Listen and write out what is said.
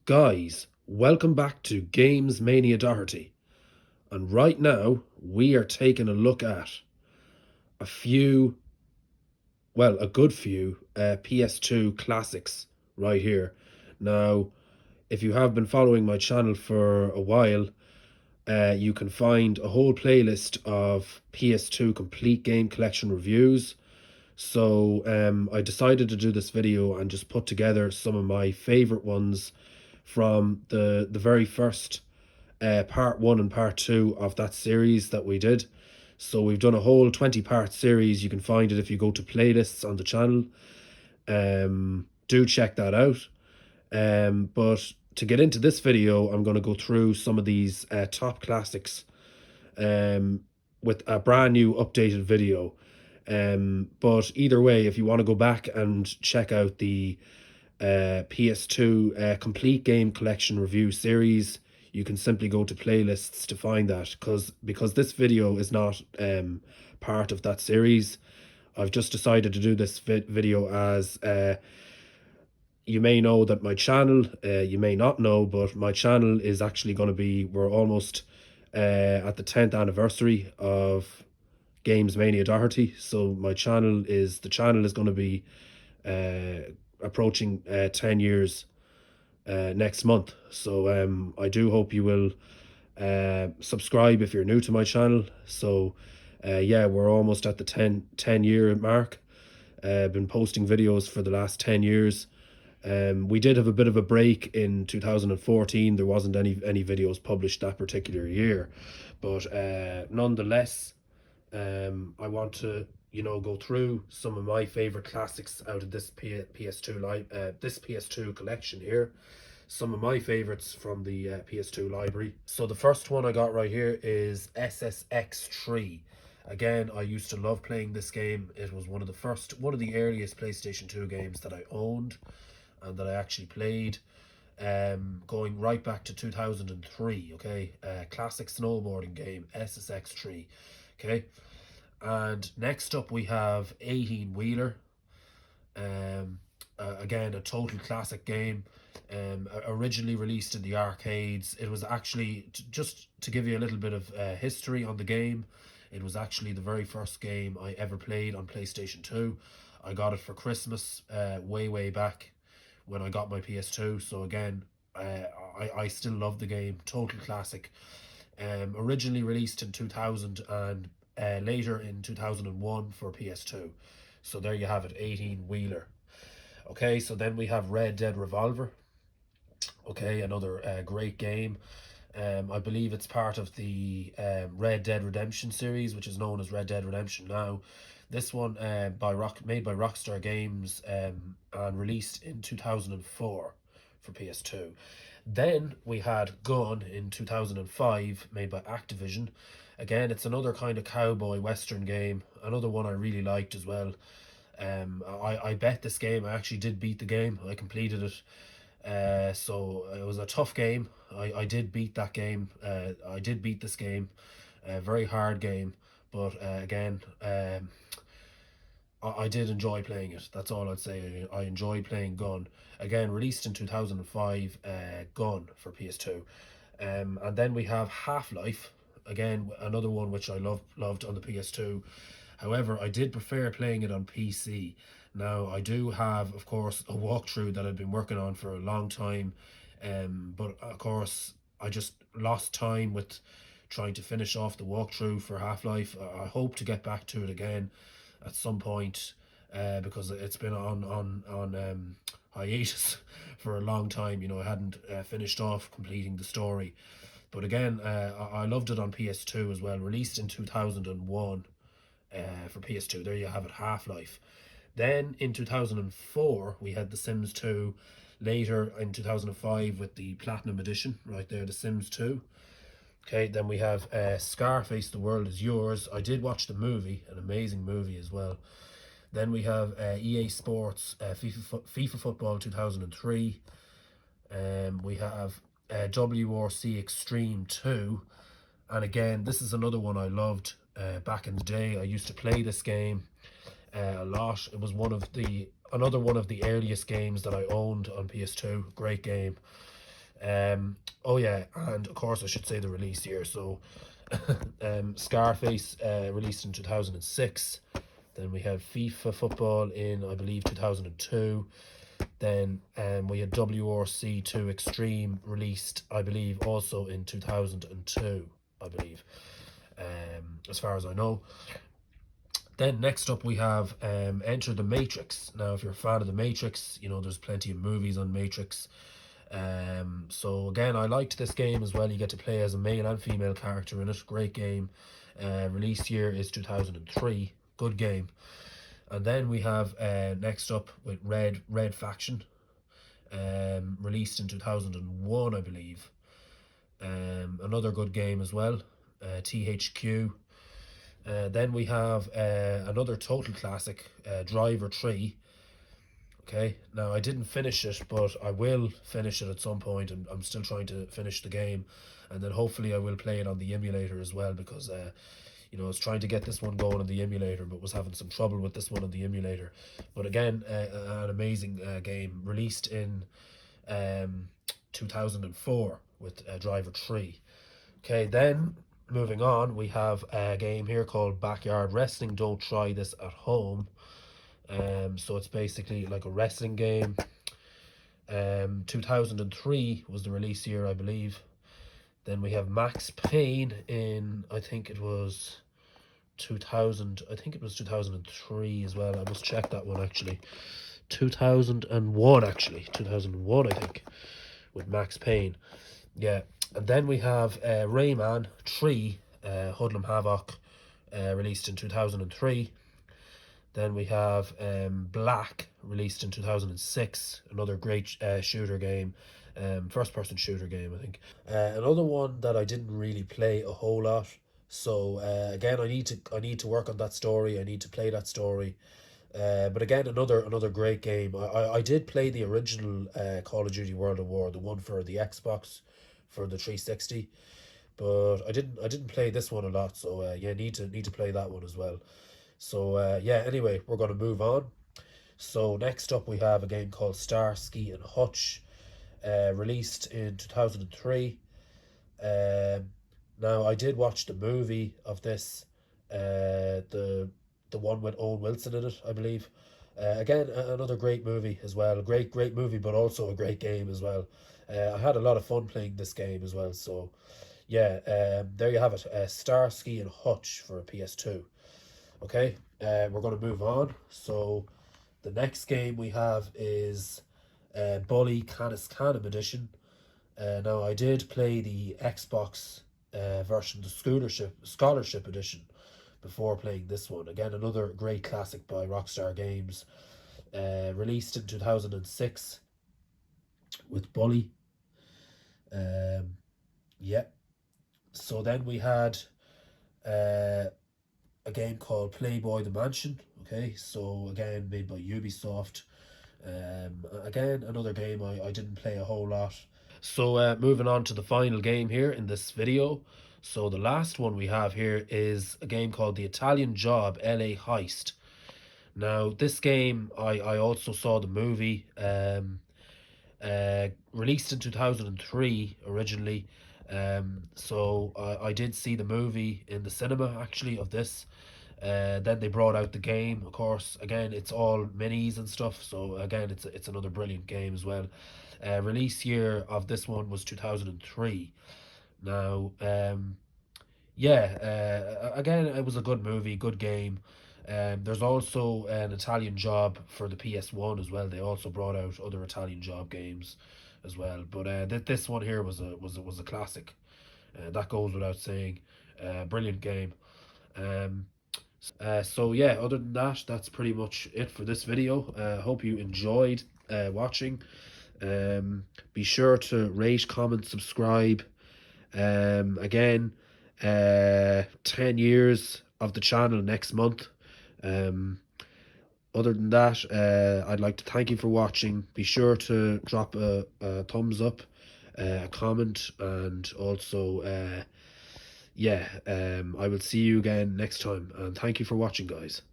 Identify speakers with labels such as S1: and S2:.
S1: Guys, welcome back to Games Mania Doherty. And right now, we are taking a look at a few, well, a good few PS2 classics right here. Now, if you have been following my channel for a while, you can find a whole playlist of PS2 complete game collection reviews. So I decided to do this video and just put together some of my favorite ones from the very first part one and part two of that series that we did. So we've done a whole 20-part series. You can find it if you go to playlists on the channel. Do check that out. But to get into this video, I'm going to go through some of these top classics with a brand new updated video. But either way, if you want to go back and check out the PS2 complete game collection review series, you can simply go to playlists to find that, because this video is not part of that series. I've just decided to do this video as you may know that my channel, you may not know, but my channel is actually going to be, we're almost at the 10th anniversary of Games Mania Doherty. So the channel is going to be approaching 10 years next month. So I do hope you will subscribe if you're new to my channel. So yeah, we're almost at the 10 year mark. Been posting videos for the last 10 years. We did have a bit of a break in 2014. There wasn't any videos published that particular year, but nonetheless, I want to go through some of my favorite classics out of this PS2 collection here. Some of my favorites from the PS2 library. So the first one I got right here is SSX3. Again, I used to love playing this game. It was one of the earliest PlayStation 2 games that I owned and that I actually played, going right back to 2003. Okay, classic snowboarding game, SSX3. Okay, and next up we have 18 Wheeler. Again, a total classic game. Originally released in the arcades. It was actually, just to give you a little bit of history on the game, it was actually the very first game I ever played on PlayStation 2. I got it for Christmas way back when I got my PS2. So again, I still love the game. Total classic. Originally released in 2000 and later in 2001 for PS2. So there you have it, 18 Wheeler. Okay, so then we have Red Dead Revolver. Okay, another great game. I believe it's part of the Red Dead Redemption series, which is known as Red Dead Redemption now. This one made by Rockstar Games and released in 2004 for PS2. Then we had Gun in 2005, made by Activision. Again, it's another kind of cowboy western game. Another one I really liked as well. I bet this game. I actually did beat the game. I completed it. So it was a tough game. I did beat that game. I did beat this game. A very hard game. But again, I did enjoy playing it. That's all I'd say. I enjoy playing Gun. Again, released in 2005, Gun for PS2. And then we have Half-Life. Again, another one which I loved on the PS2. However, I did prefer playing it on PC. Now, I do have, of course, a walkthrough that I've been working on for a long time. But of course, I just lost time with trying to finish off the walkthrough for Half-Life. I hope to get back to it again at some point, because it's been on hiatus for a long time. I hadn't finished off completing the story. But again, I loved it on PS2 as well. Released in 2001 for PS2. There you have it, Half-Life. Then in 2004, we had The Sims 2. Later in 2005 with the Platinum Edition, right there, The Sims 2. Okay, then we have Scarface, The World Is Yours. I did watch the movie, an amazing movie as well. Then we have EA Sports, FIFA Football 2003. We have WRC Extreme 2. And again, this is another one I loved back in the day. I used to play this game a lot. It was another one of the earliest games that I owned on PS2. Great game. Oh yeah, and of course I should say the release year. So Scarface released in 2006. Then we have FIFA football in, I believe, 2002. Then we had WRC 2 Extreme released, I believe, also in 2002, I believe, as far as I know. Then next up we have Enter the Matrix. Now, if you're a fan of the Matrix, you know there's plenty of movies on Matrix. So again, I liked this game as well. You get to play as a male and female character in it. Great game. Release year is 2003. Good game. And then we have next up with Red Faction, released in 2001, I believe. Another good game as well. THQ. Then we have another total classic, Driver 3. Okay, now I didn't finish it, but I will finish it at some point, and I'm still trying to finish the game, and then hopefully I will play it on the emulator as well, because you know, I was trying to get this one going on the emulator, but was having some trouble with this one on the emulator. But again, an amazing game, released in 2004 with Driver 3. Okay, then moving on, we have a game here called Backyard Wrestling. Don't try this at home. So it's basically like a wrestling game. 2003 was the release year, I believe. Then we have Max Payne in, I think it was 2000. I think it was 2003 as well. I must check that one actually. 2001 actually. 2001 I think, with Max Payne. Yeah. And then we have Rayman 3, Hoodlum Havoc, released in 2003. Then we have Black, released in 2006. Another great shooter game, first person shooter game, I think. Another one that I didn't really play a whole lot. So again, I need to work on that story. I need to play that story. But again, another great game. I did play the original Call of Duty World at War, the one for the Xbox, for the 360. But I didn't play this one a lot. So yeah, need to play that one as well. So yeah, anyway, we're going to move on. So next up we have a game called Starsky and Hutch, released in 2003. Now I did watch the movie of this, the one with Owen Wilson in it, I believe. Again, another great movie as well. Great movie, but also a great game as well. I had a lot of fun playing this game as well. So yeah, there you have it. Starsky and Hutch for PS2. Okay, we're going to move on. So the next game we have is Bully Canis Canem Edition. Now I did play the Xbox version, the Scholarship Edition, before playing this one. Again, another great classic by Rockstar Games, released in 2006 with Bully. Yeah. So then we had a game called Playboy the Mansion. Okay, so again, made by Ubisoft. Again, another game I didn't play a whole lot. So moving on to the final game here in this video. So the last one we have here is a game called The Italian Job LA Heist. Now this game, I also saw the movie, released in 2003 originally. So I did see the movie in the cinema actually of this. Then they brought out the game, of course. Again, it's all minis and stuff. So again, it's another brilliant game as well. Release year of this one was 2003. Now, yeah, again, it was a good movie, good game. There's also an Italian Job for the PS1 as well. They also brought out other Italian Job games as well. But this one here was a classic. That goes without saying. Brilliant game. So yeah, other than that, that's pretty much it for this video. Hope you enjoyed watching. Be sure to rate, comment, subscribe. Again, 10 years of the channel next month. Other than that, I'd like to thank you for watching. Be sure to drop a thumbs up, a comment, and also yeah, I will see you again next time, and thank you for watching, guys.